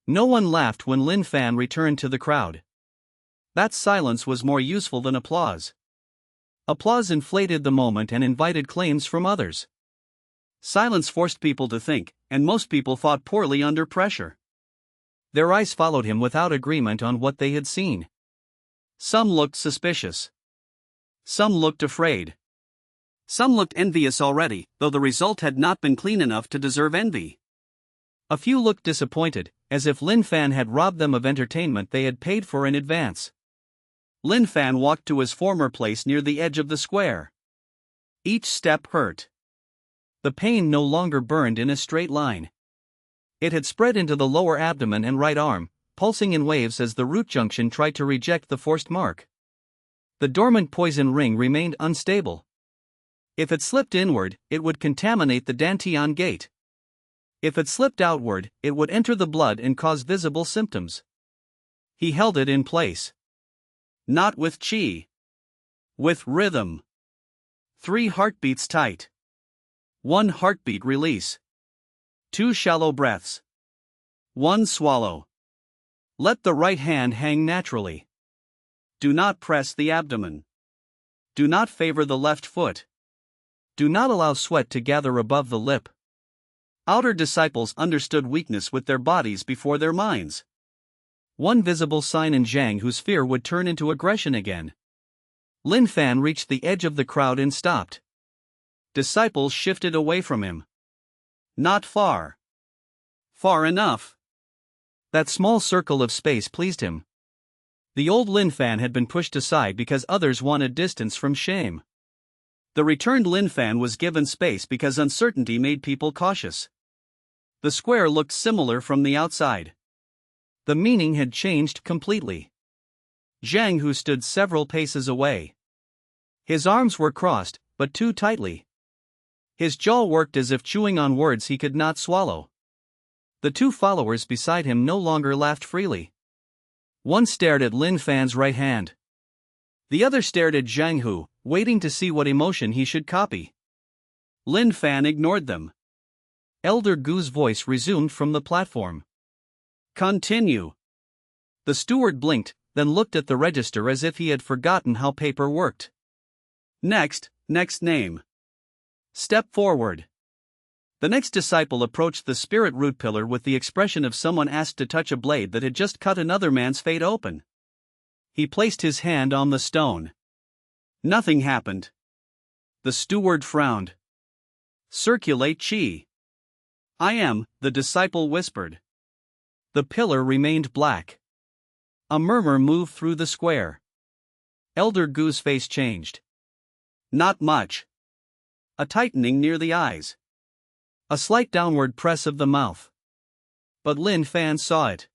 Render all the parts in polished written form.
No one laughed when Lin Fan returned to the crowd. That silence was more useful than applause. Applause inflated the moment and invited claims from others. Silence forced people to think, and most people thought poorly under pressure. Their eyes followed him without agreement on what they had seen. Some looked suspicious. Some looked afraid. Some looked envious already, though the result had not been clean enough to deserve envy. A few looked disappointed, as if Lin Fan had robbed them of entertainment they had paid for in advance. Lin Fan walked to his former place near the edge of the square. Each step hurt. The pain no longer burned in a straight line. It had spread into the lower abdomen and right arm, pulsing in waves as the root junction tried to reject the forced mark. The dormant poison ring remained unstable. If it slipped inward, it would contaminate the Dantian gate. If it slipped outward, it would enter the blood and cause visible symptoms. He held it in place. Not with chi. With rhythm. 3 heartbeats tight. 1 heartbeat release. 2 shallow breaths. 1 swallow. Let the right hand hang naturally. Do not press the abdomen. Do not favor the left foot. Do not allow sweat to gather above the lip. Outer disciples understood weakness with their bodies before their minds. One visible sign in Zhang whose fear would turn into aggression again. Lin Fan reached the edge of the crowd and stopped. Disciples shifted away from him. Not far. Far enough. That small circle of space pleased him. The old Lin Fan had been pushed aside because others wanted distance from shame. The returned Lin Fan was given space because uncertainty made people cautious. The square looked similar from the outside. The meaning had changed completely. Zhang Hu stood several paces away. His arms were crossed, but too tightly. His jaw worked as if chewing on words he could not swallow. The 2 followers beside him no longer laughed freely. One stared at Lin Fan's right hand. The other stared at Zhang Hu, waiting to see what emotion he should copy. Lin Fan ignored them. Elder Gu's voice resumed from the platform. Continue. The steward blinked, then looked at the register as if he had forgotten how paper worked. Next name. Step forward. The next disciple approached the spirit root pillar with the expression of someone asked to touch a blade that had just cut another man's fate open. He placed his hand on the stone. Nothing happened. The steward frowned. Circulate chi. I am, the disciple whispered. The pillar remained black. A murmur moved through the square. Elder Gu's face changed. Not much. A tightening near the eyes. A slight downward press of the mouth. But Lin Fan saw it.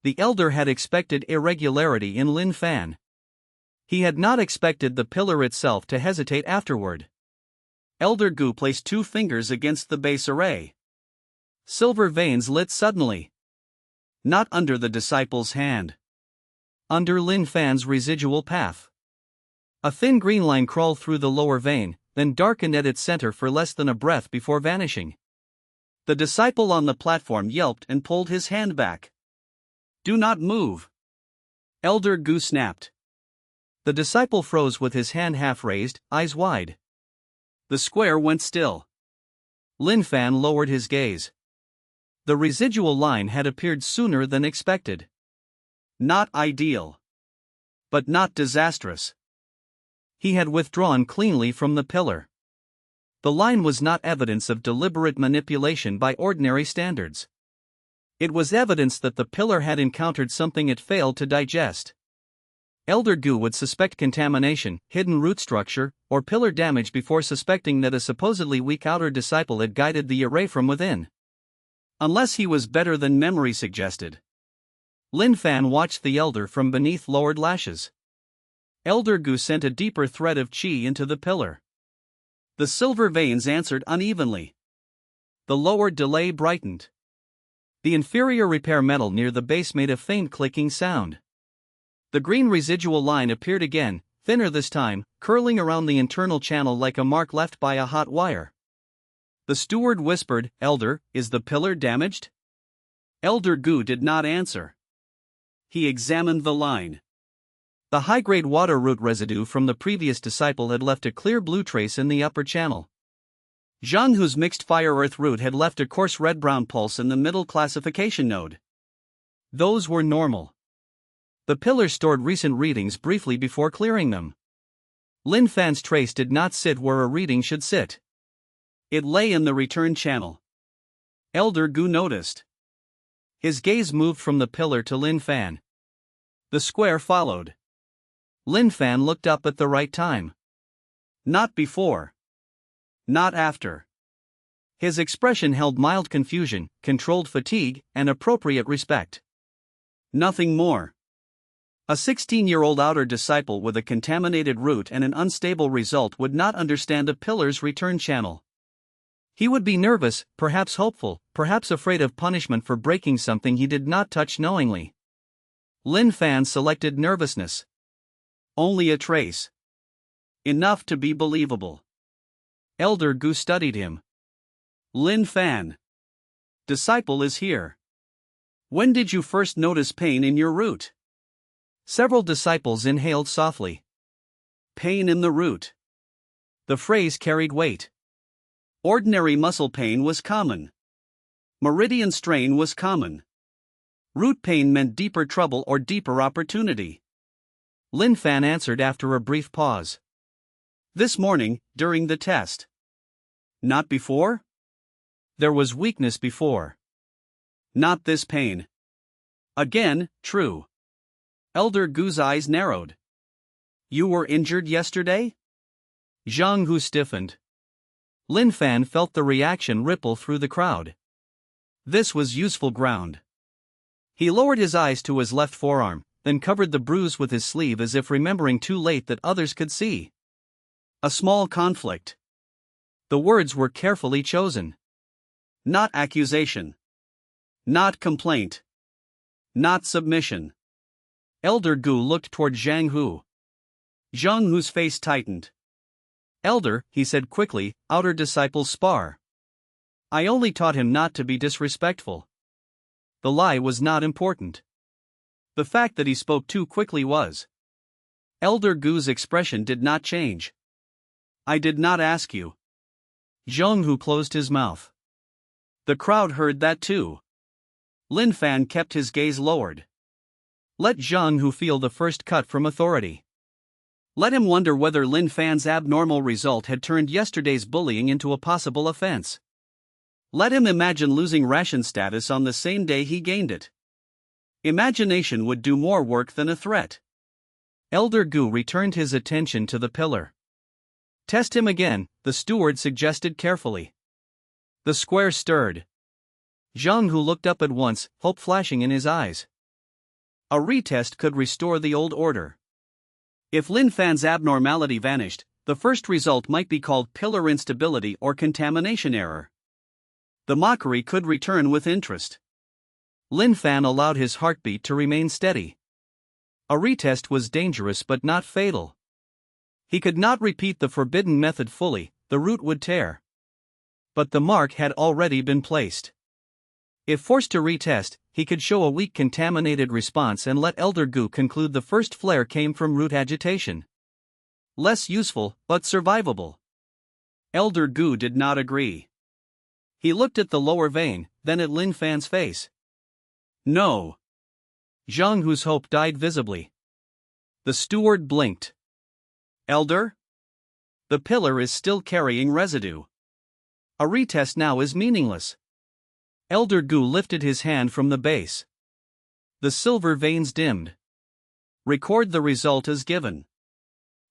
The elder had expected irregularity in Lin Fan. He had not expected the pillar itself to hesitate afterward. Elder Gu placed 2 fingers against the base array. Silver veins lit suddenly. Not under the disciple's hand. Under Lin Fan's residual path. A thin green line crawled through the lower vein, then darkened at its center for less than a breath before vanishing. The disciple on the platform yelped and pulled his hand back. Do not move. Elder Gu snapped. The disciple froze with his hand half raised, eyes wide. The square went still. Lin Fan lowered his gaze. The residual line had appeared sooner than expected. Not ideal. But not disastrous. He had withdrawn cleanly from the pillar. The line was not evidence of deliberate manipulation by ordinary standards. It was evidence that the pillar had encountered something it failed to digest. Elder Gu would suspect contamination, hidden root structure, or pillar damage before suspecting that a supposedly weak outer disciple had guided the array from within. Unless he was better than memory suggested. Lin Fan watched the elder from beneath lowered lashes. Elder Gu sent a deeper thread of qi into the pillar. The silver veins answered unevenly. The lower delay brightened. The inferior repair metal near the base made a faint clicking sound. The green residual line appeared again, thinner this time, curling around the internal channel like a mark left by a hot wire. The steward whispered, "Elder, is the pillar damaged?" Elder Gu did not answer. He examined the line. The high-grade water root residue from the previous disciple had left a clear blue trace in the upper channel. Zhang Hu's mixed fire-earth root had left a coarse red-brown pulse in the middle classification node. Those were normal. The pillar stored recent readings briefly before clearing them. Lin Fan's trace did not sit where a reading should sit. It lay in the return channel. Elder Gu noticed. His gaze moved from the pillar to Lin Fan. The square followed. Lin Fan looked up at the right time. Not before. Not after. His expression held mild confusion, controlled fatigue, and appropriate respect. Nothing more. A 16-year-old outer disciple with a contaminated root and an unstable result would not understand a pillar's return channel. He would be nervous, perhaps hopeful, perhaps afraid of punishment for breaking something he did not touch knowingly. Lin Fan selected nervousness. Only a trace. Enough to be believable. Elder Gu studied him. Lin Fan. Disciple is here. When did you first notice pain in your root? Several disciples inhaled softly. Pain in the root. The phrase carried weight. Ordinary muscle pain was common. Meridian strain was common. Root pain meant deeper trouble or deeper opportunity. Lin Fan answered after a brief pause. This morning, during the test. Not before? There was weakness before. Not this pain. Again, true. Elder Gu's eyes narrowed. You were injured yesterday? Zhang Hu stiffened. Lin Fan felt the reaction ripple through the crowd. This was useful ground. He lowered his eyes to his left forearm, then covered the bruise with his sleeve as if remembering too late that others could see. A small conflict. The words were carefully chosen. Not accusation. Not complaint. Not submission. Elder Gu looked toward Zhang Hu. Zhang Hu's face tightened. Elder, he said quickly, outer disciples spar. I only taught him not to be disrespectful. The lie was not important. The fact that he spoke too quickly was. Elder Gu's expression did not change. I did not ask you. Zhang Hu closed his mouth. The crowd heard that too. Lin Fan kept his gaze lowered. Let Zhang Hu feel the first cut from authority. Let him wonder whether Lin Fan's abnormal result had turned yesterday's bullying into a possible offense. Let him imagine losing ration status on the same day he gained it. Imagination would do more work than a threat. Elder Gu returned his attention to the pillar. Test him again, the steward suggested carefully. The square stirred. Zhang Hu looked up at once, hope flashing in his eyes. A retest could restore the old order. If Lin Fan's abnormality vanished, the first result might be called pillar instability or contamination error. The mockery could return with interest. Lin Fan allowed his heartbeat to remain steady. A retest was dangerous but not fatal. He could not repeat the forbidden method fully, the root would tear. But the mark had already been placed. If forced to retest, he could show a weak contaminated response and let Elder Gu conclude the first flare came from root agitation. Less useful, but survivable. Elder Gu did not agree. He looked at the lower vein, then at Lin Fan's face. No. Zhang Hu's hope died visibly. The steward blinked. Elder? The pillar is still carrying residue. A retest now is meaningless. Elder Gu lifted his hand from the base. The silver veins dimmed. Record the result as given.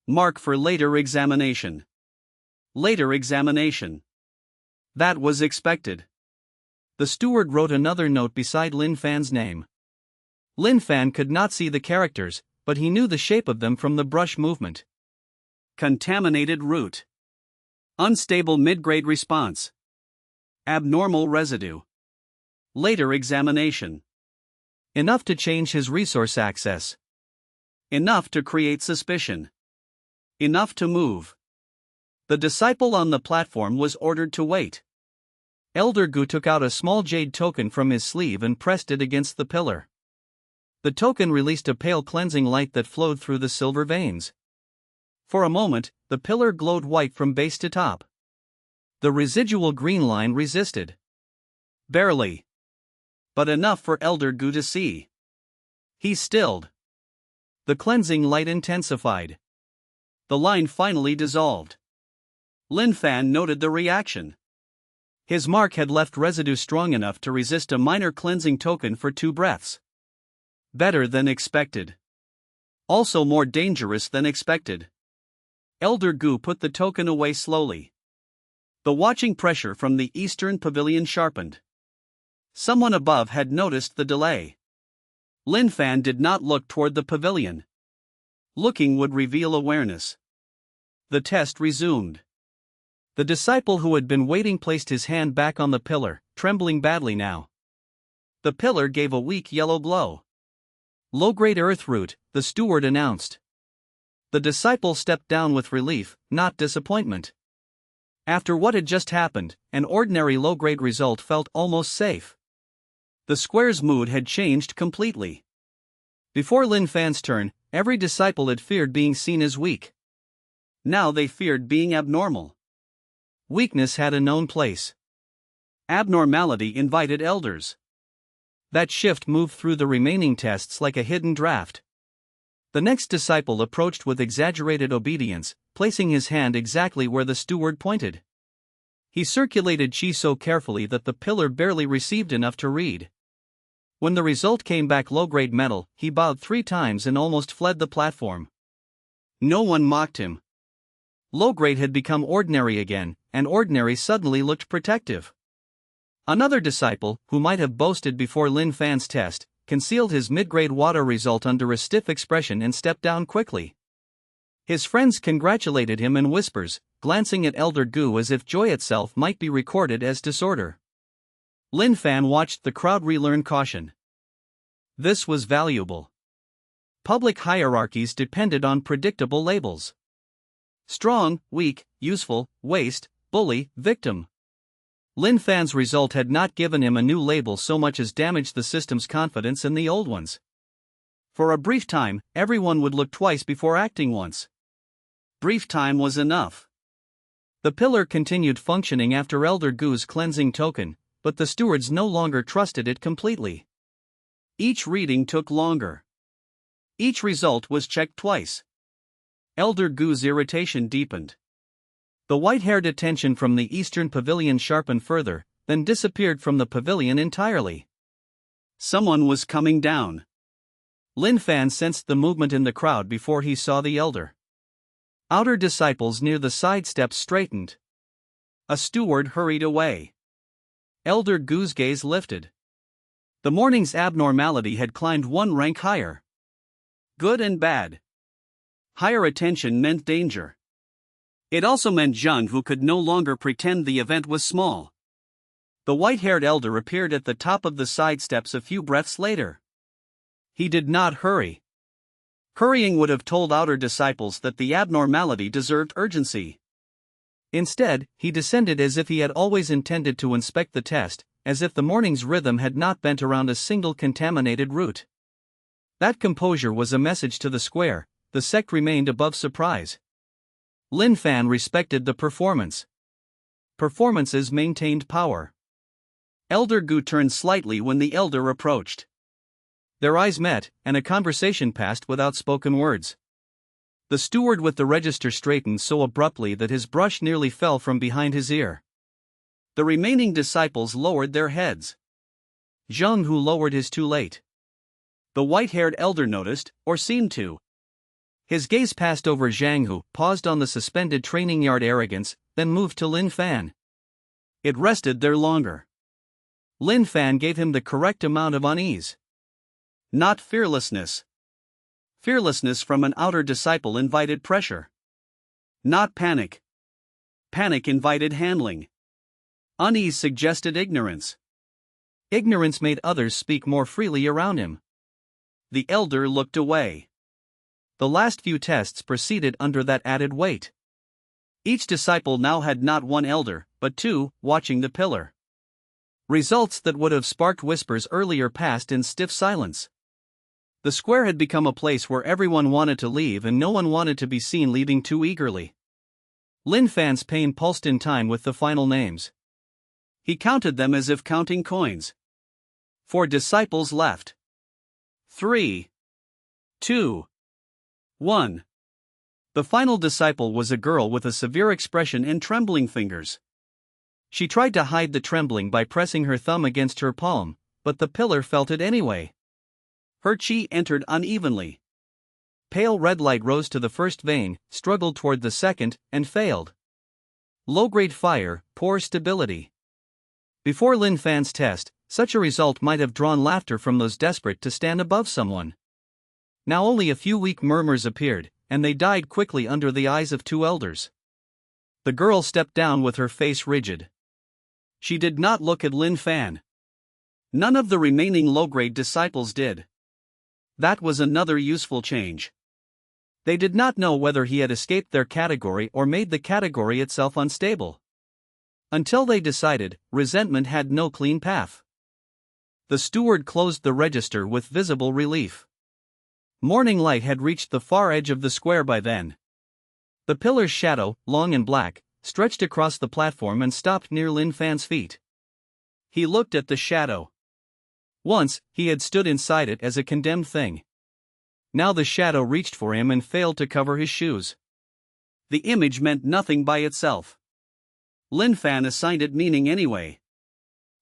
Mark for later examination. Later examination. That was expected. The steward wrote another note beside Lin Fan's name. Lin Fan could not see the characters, but he knew the shape of them from the brush movement. Contaminated root. Unstable mid-grade response. Abnormal residue. Later examination. Enough to change his resource access. Enough to create suspicion. Enough to move. The disciple on the platform was ordered to wait. Elder Gu took out a small jade token from his sleeve and pressed it against the pillar. The token released a pale cleansing light that flowed through the silver veins. For a moment, the pillar glowed white from base to top. The residual green line resisted. Barely. But enough for Elder Gu to see. He stilled. The cleansing light intensified. The line finally dissolved. Lin Fan noted the reaction. His mark had left residue strong enough to resist a minor cleansing token for 2 breaths. Better than expected. Also more dangerous than expected. Elder Gu put the token away slowly. The watching pressure from the eastern pavilion sharpened. Someone above had noticed the delay. Lin Fan did not look toward the pavilion. Looking would reveal awareness. The test resumed. The disciple who had been waiting placed his hand back on the pillar, trembling badly now. The pillar gave a weak yellow glow. Low-grade earth root, the steward announced. The disciple stepped down with relief, not disappointment. After what had just happened, an ordinary low-grade result felt almost safe. The square's mood had changed completely. Before Lin Fan's turn, every disciple had feared being seen as weak. Now they feared being abnormal. Weakness had a known place. Abnormality invited elders. That shift moved through the remaining tests like a hidden draft. The next disciple approached with exaggerated obedience, placing his hand exactly where the steward pointed. He circulated Qi so carefully that the pillar barely received enough to read. When the result came back low-grade metal, he bowed 3 times and almost fled the platform. No one mocked him. Low-grade had become ordinary again, and ordinary suddenly looked protective. Another disciple, who might have boasted before Lin Fan's test, concealed his mid-grade water result under a stiff expression and stepped down quickly. His friends congratulated him in whispers, glancing at Elder Gu as if joy itself might be recorded as disorder. Lin Fan watched the crowd relearn caution. This was valuable. Public hierarchies depended on predictable labels. Strong, weak, useful, waste, bully, victim. Lin Fan's result had not given him a new label so much as damaged the system's confidence in the old ones. For a brief time, everyone would look twice before acting once. Brief time was enough. The pillar continued functioning after Elder Gu's cleansing token, but the stewards no longer trusted it completely. Each reading took longer. Each result was checked twice. Elder Gu's irritation deepened. The white-haired attention from the eastern pavilion sharpened further, then disappeared from the pavilion entirely. Someone was coming down. Lin Fan sensed the movement in the crowd before he saw the elder. Outer disciples near the side steps straightened. A steward hurried away. Elder Gu's gaze lifted. The morning's abnormality had climbed 1 rank higher. Good and bad. Higher attention meant danger. It also meant Zhang who could no longer pretend the event was small. The white-haired elder appeared at the top of the side steps a few breaths later. He did not hurry. Hurrying would have told outer disciples that the abnormality deserved urgency. Instead, he descended as if he had always intended to inspect the test, as if the morning's rhythm had not bent around a single contaminated root. That composure was a message to the square. The sect remained above surprise. Lin Fan respected the performance. Performances maintained power. Elder Gu turned slightly when the elder approached. Their eyes met, and a conversation passed without spoken words. The steward with the register straightened so abruptly that his brush nearly fell from behind his ear. The remaining disciples lowered their heads. Zhang Hu lowered his too late. The white-haired elder noticed, or seemed to. His gaze passed over Zhang Hu, paused on the suspended training yard arrogance, then moved to Lin Fan. It rested there longer. Lin Fan gave him the correct amount of unease. Not fearlessness. Fearlessness from an outer disciple invited pressure. Not panic. Panic invited handling. Unease suggested ignorance. Ignorance made others speak more freely around him. The elder looked away. The last few tests proceeded under that added weight. Each disciple now had not 1 elder, but 2, watching the pillar. Results that would have sparked whispers earlier passed in stiff silence. The square had become a place where everyone wanted to leave and no one wanted to be seen leaving too eagerly. Lin Fan's pain pulsed in time with the final names. He counted them as if counting coins. 4 disciples left. 3, 2, 1. The final disciple was a girl with a severe expression and trembling fingers. She tried to hide the trembling by pressing her thumb against her palm, but the pillar felt it anyway. Her chi entered unevenly. Pale red light rose to the first vein, struggled toward the second, and failed. Low-grade fire, poor stability. Before Lin Fan's test, such a result might have drawn laughter from those desperate to stand above someone. Now only a few weak murmurs appeared, and they died quickly under the eyes of 2 elders. The girl stepped down with her face rigid. She did not look at Lin Fan. None of the remaining low-grade disciples did. That was another useful change. They did not know whether he had escaped their category or made the category itself unstable. Until they decided, resentment had no clean path. The steward closed the register with visible relief. Morning light had reached the far edge of the square by then. The pillar's shadow, long and black, stretched across the platform and stopped near Lin Fan's feet. He looked at the shadow. Once, he had stood inside it as a condemned thing. Now the shadow reached for him and failed to cover his shoes. The image meant nothing by itself. Lin Fan assigned it meaning anyway.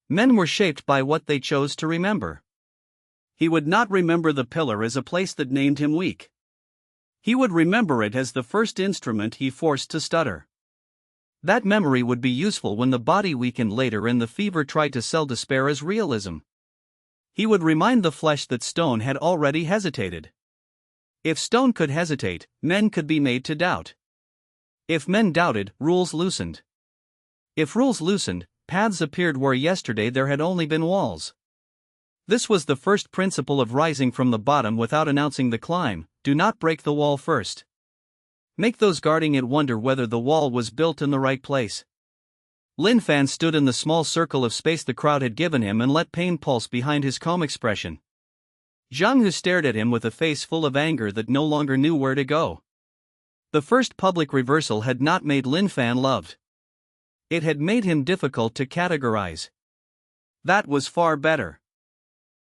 Men were shaped by what they chose to remember. He would not remember the pillar as a place that named him weak. He would remember it as the first instrument he forced to stutter. That memory would be useful when the body weakened later and the fever tried to sell despair as realism. He would remind the flesh that stone had already hesitated. If stone could hesitate, men could be made to doubt. If men doubted, rules loosened. If rules loosened, paths appeared where yesterday there had only been walls. This was the first principle of rising from the bottom without announcing the climb: do not break the wall first. Make those guarding it wonder whether the wall was built in the right place. Lin Fan stood in the small circle of space the crowd had given him and let pain pulse behind his calm expression. Xianxia stared at him with a face full of anger that no longer knew where to go. The first public reversal had not made Lin Fan loved. It had made him difficult to categorize. That was far better.